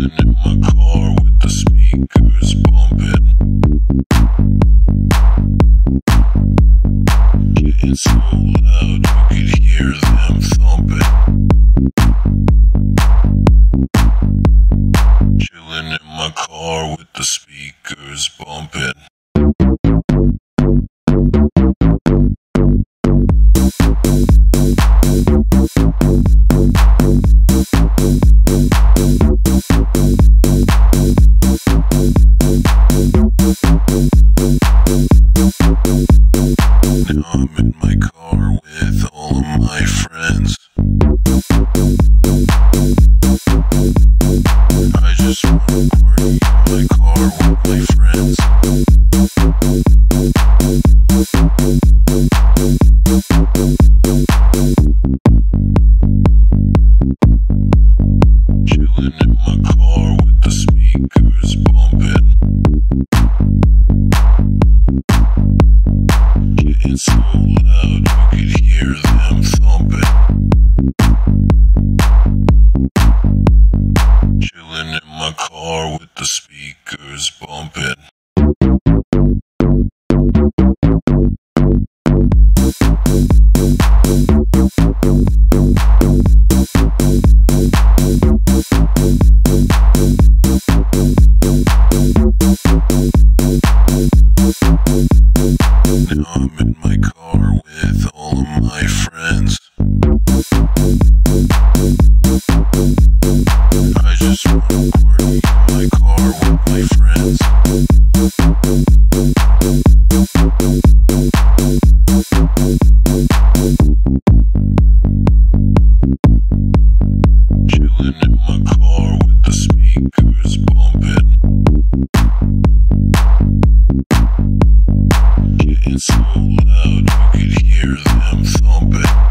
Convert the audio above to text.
Chilling in my car with the speakers bumping. Getting so loud you could hear them thumping. Chilling in my car with the speakers bumping. Now I'm in my car with all of my friends. I just wanna party in my car with my friends. Chilling in my car with the speakers bumping. Getting so loud you could hear them thumping. Chilling in my car with the speakers bumping. Now I'm in my car with all of my friends. I just wanna party in my car with my friends. Chilling in my car with the speakers bumping. Getting so loud you could hear them thumping.